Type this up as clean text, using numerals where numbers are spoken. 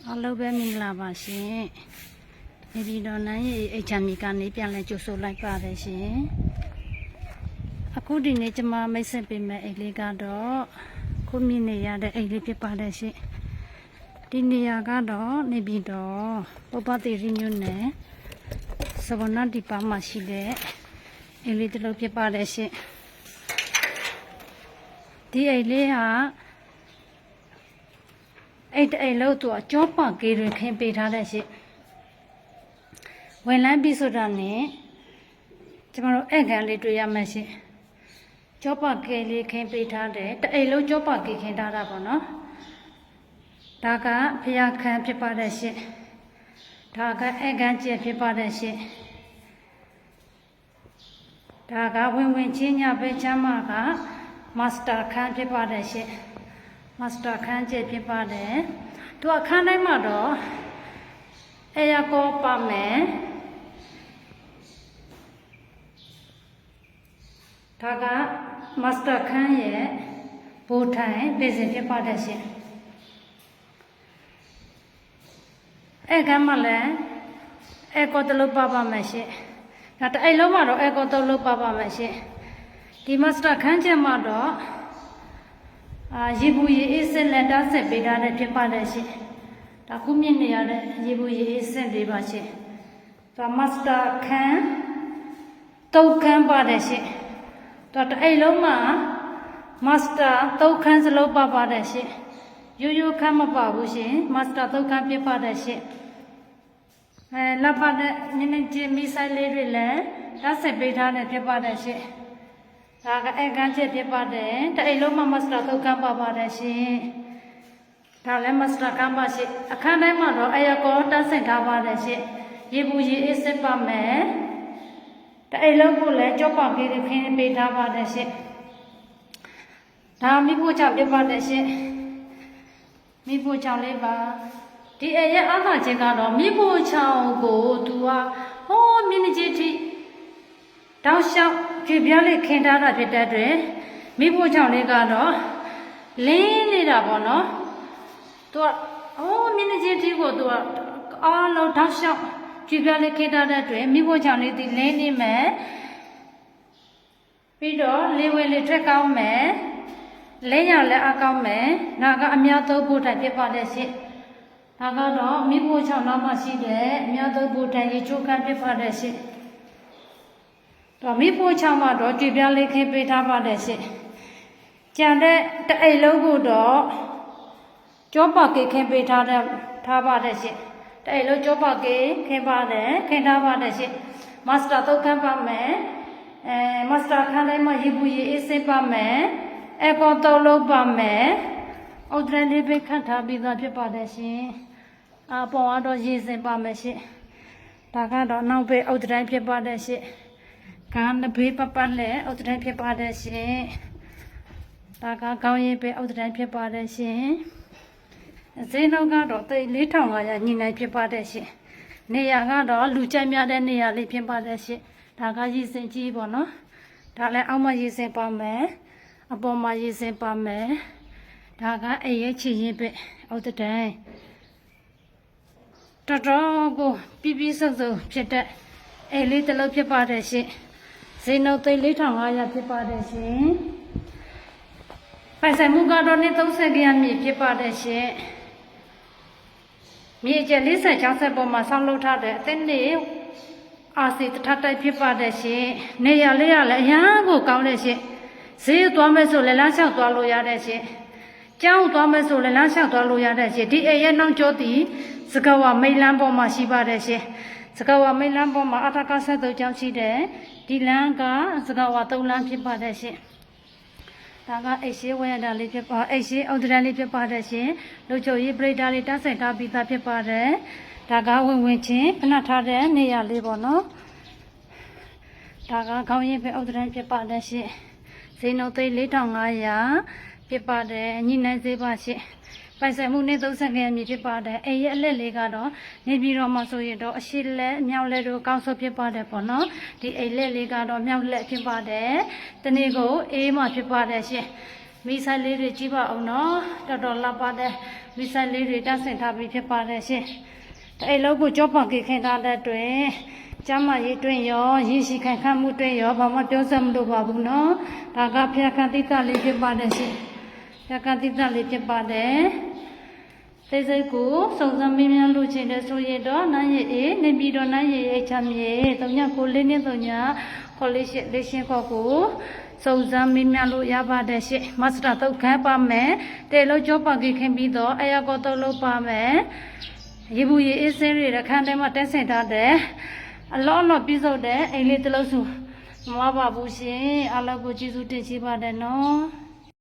အားလုံးပဲမင်္ဂလာပါရှင်နေပြည်တော်နိုင်အိတ်ချမ်းမီကနေပြန်လဲကြိုဆိုလိုက်ပါတယ်ရှင်အခုဒီနေ့ကျွန်မမိတ်ဆက်ပေးမယ့်အိတ်လေးကတော့ခုမြင်နေရတဲ့အိတ်လေးဖြစ်ပါတယ်ရှင်ဒီနေရာကတော့နေပြည်တော်ပုပ္ပတိရိညွန်းနယ်စဝနဒီပါမှာရှိတဲ့အိတ်လေးတစ်လုံးဖြစ်ပါတယ်ရှင်ဒီအိတ်လေးဟာအဲ့လို့သူအကျော်ပကေတွေခင်းပေးထားတဲ့ရှစ်ဝင်လန်းပြီးဆိုတာနဲ့ကျမတို့အဲ့ကန်လေးတွေ့ရမယ်ရှစ်ကျော်ပကေလေးခင်းပေးထားတယ်တအိမ်လုံးကျော်ပကေခင်းထားတာပေါ့နော်ဒါကဖျားခန်းဖြစ်ပါတဲ့ရှစ်ဒါကအဲ့ကန်ကျက်ဖြစ်ပါတဲ့ရှစ်ဒါကဝင်ချင်းညပဲချမ်းမကမာစတာခန်းဖြစ်ပါတဲ့ရှစ်မာစတာခန်းကျဖြစ်ပါတယ်သူအခန်းတိုင်းမှာတော့အေယာကောပါမယ်ဒါကမာစတာခန်းရဲ့ဘူထိုင်ပြင်ဆင်ဖြစ်ပါတယ်ရှင်အဲ့ကမှလည်းအေကောတလို့ပါမယ်ရှင်ဒါတအိမ်လုံးမှာတော့အေကောတလို့ပါမယ်ရှင်ဒီမာစတာခန်းကျမှာတော့ရေဘူးရေအေးစက်လက်တားဆက်ပေးထားတဲ့ဖြစ်ပါတယ်ရှင်ဒါခုမြင်နေရတဲ့ရေဘူးရေအေးစက်လေးပါရှင်ဒါမတ်စတာခန်းတုတ်ခန်းပါတယ်ရှင်ဒါတအိမ်လုံးမှာမတ်စတာတုတ်ခန်းစလုံးပါတယ်ရှင်ရိုးခန်းမပါဘူးရှင်မတ်စတာတုတ်ခန်းဖြစ်ပါတယ်ရှင်လက်ပါတဲ့နင်းချင်းမီဆိုင်လေးတွေလည်းတားဆက်ပေးထားတဲ့ဖြစ်ပါတယ်ရှင်ဒါကအဲ့ကန်ချက်ဖြစ်ပါတယ်တအိမ်လုံးမှာမစတာသုတ်ကမ်းပါပါတယ်ရှင်ဒါလည်းမစတာကမ်းပါရှင်အခန်းတိုင်းမှာတော့အရကောတက်ဆင်ထားပါတယ်ရှင်ရေဘူးရေအေးစစ်ပါမယ်တအိမ်လုံးကိုလည်းကြောပေါက်ကြီးခင်းပေးထားပါတယ်ရှင်ဒါမိဖို့ချပြပါတယ်ရှင်မိဖို့ချလေးပါဒီအရဲ့အားသာခြင်းကတော့မိဖို့ချောင်းကိုသူကဟောမြင်းကြီးထိတောက်လျှောက်ကြွပြားလေးခင်းထားတာဖြစ်တဲ့အတွက်မိဖို့ချောင်းလေးကတော့လင်းနေတာပေါ့နော်သူကမြင်းကြီးတီကိုသူကအားလုံးတောက်လျှောက်ကြွပြားလေးခင်းထားတဲ့အတွက်မိဖို့ချောင်းလေးဒီလင်းနေမယ်ပြီးတော့လေဝင်လေးထွက်ကောင်းမယ်လင်းရလည်းအကောင်းမယ်ဒါကအများသုံးဖို့တိုင်ဖြစ်ပါလေရှင့်ဒါကတော့မိဖို့ချောင်းနောက်မှရှိတဲ့အများသုံးဖို့တိုင်ရေချိုးခန်းဖြစ်ပါလေရှင့်တော့မိဖို့ချောင်းမှာတော့ကြွပြားလေးခင်းပေးထားပါတယ်ရှင်ကြံတဲ့တအိမ်လုံးကိုတော့ကြောပါကေခင်းပေးထားပါတယ်ရှင်တအိမ်လုံးကြောပါကေခင်းပါတယ်ခင်းထားပါတယ်ရှင်မာစတာတုတ်ခမ်းပါမယ်မာစတာခန်းတိုင်းမှာရေဘူးရေအေးစင်းပါမယ်အကောတုတ်လုံးပါမယ်အော်ဒရလေးပဲခန့်ထားပြီးသားဖြစ်ပါတယ်ရှင်အပေါ်ကတော့ရေစင်ပါမယ်ရှင်ဒါကတော့နောက်ပဲအော်ဒရဖြစ်ပါတယ်ရှင်ကားနှစ်ဘေးပတ်လဲအော်တတိုင်းဖြစ်ပါတယ်ရှင်ဒါကကောင်းရင်ပဲအော်တတိုင်းဖြစ်ပါတယ်ရှင်ဈေးနှုန်းကတော့4,500ညှိနှိုင်းဖြစ်ပါတယ်ရှင်နေရာကတော့လူကြိုက်များတဲ့နေရာလေးဖြစ်ပါတယ်ရှင်ဒါကရည်စင်ကြီးပေါ့နော်ဒါလည်းအောက်မှာရည်စင်ပါမယ်အပေါ်မှာရည်စင်ပါမယ်ဒါကအိမ်ရဲ့ချီရင်ပဲအော်တတိုင်းတော်တော်ကိုပြစုံဖြစ်တဲ့အိမ်လေးတစ်လုံးဖြစ်ပါတယ်ရှင်ဈေးနှုန်း4,500ဖြစ်ပါတယ်ရှင်ပိုင်ဆိုင်မှုကတော့30ကျပ်မြေဖြစ်ပါတယ်ရှင်မြေကျ46ပေါ်မှာဆောင်းလုပ်ထားတဲ့အသင်းလေးအာစီတထတိုက်ဖြစ်ပါတယ်ရှင်နေရာလေးရလည်းအရန်ကိုကောင်းတဲ့ရှင်ဈေးသွားမယ်ဆိုလည်းလမ်းလျှောက်သွားလို့ရတဲ့ရှင်ကျောင်းသွားမယ်ဆိုလည်းလမ်းလျှောက်သွားလို့ရတဲ့ရှင်ဒီအိမ်ရဲ့နောက်ကျောသည်စကဝမိတ်လန်းပေါ်မှာရှိပါတယ်ရှင်စကဝမိတ်လန်းပေါ်မှာအထကဆက်သူကျောင်းရှိတယ်ဒီလမ်းကစကဝ3လမ်းဖြစ်ပါတယ်ရှင်ဒါကအိတ်ရှိဝဲရတာလေးဖြစ်ပါအိတ်ရှိအော်ဒရန်လေးဖြစ်ပါတယ်ရှင်လူချိုရေးပရိဒါလေးတတ်ဆိုင်ထားပြီးသားဖြစ်ပါတယ်ဒါကဝင်ချင်းဖနှက်ထားတဲ့နေရာလေးပေါ့နော်ဒါကခေါင်းရင်းပဲအော်ဒရန်ဖြစ်ပါတယ်ရှင်ဈေးနှုန်း4,500ဖြစ်ပါတယ်ညှိနှိုင်းဈေးပါရှင်ပိုင်ဆိုင်မှုနဲ့30ခန်းမြေဖြစ်ပါတယ်အိမ်ရဲ့အလက်လေးကတော့နေပြည်တော်မှာဆိုရင်တော့အရှိလက်မြောက်လက်တို့ကောင်းဆုံးဖြစ်ပါတယ်ပေါ့နော်ဒီအိမ်လက်လေးကတော့မြောက်လက်ဖြစ်ပါတယ်တနေ့ကိုအေးမှဖြစ်ပါတယ်ရှင် မိဆိုင်လေးတွေကြည့်ပါအောင်နော်တော်တော်လှပတဲ့မိဆိုင်လေးတွေတက်ဆင်ထားပြီးဖြစ်ပါတယ်ရှင်အဲ့လောက်ကိုကြောပန်ခေခင်ထားတဲ့တွင်ကျမရေးတွင်ရောရည်ရှိခံခမှုတွင်ရောဘာမှပြောစမလို့ပါဘူးနော်ဒါကဖျက်ခံတိတလေးဖြစ်ပါတယ်ရှင်ဖျက်ခံတိတလေးဖြစ်ပါတယ်စိတ်စိတ်ကိုစုံစမ်းမင်းများလို့ချင်တဲ့ဆိုရတော့နန်းရည်အေးနေပြီးတော့နန်းရည်အိတ်ချမြေ39လေးနဲ့39ခေါ်လေးရှင်းခေါ်ကိုစုံစမ်းမင်းများလို့ရပါတယ်ရှင်မစတာတော့ခံပါမယ်တဲလို့ကြောပါကိခင်ပြီးတော့အရာကိုတော့လုပ်ပါမယ်ရေဘူးရေအေးစင်းတွေခန်းထဲမှာတက်ဆင်ထားတဲ့အလောပြည့်စုံတဲ့အိမ်လေးတစ်လုံးစုမမပါဘူးရှင်အလောကိုကျေးဇူးတင်ရှိပါတယ်နော်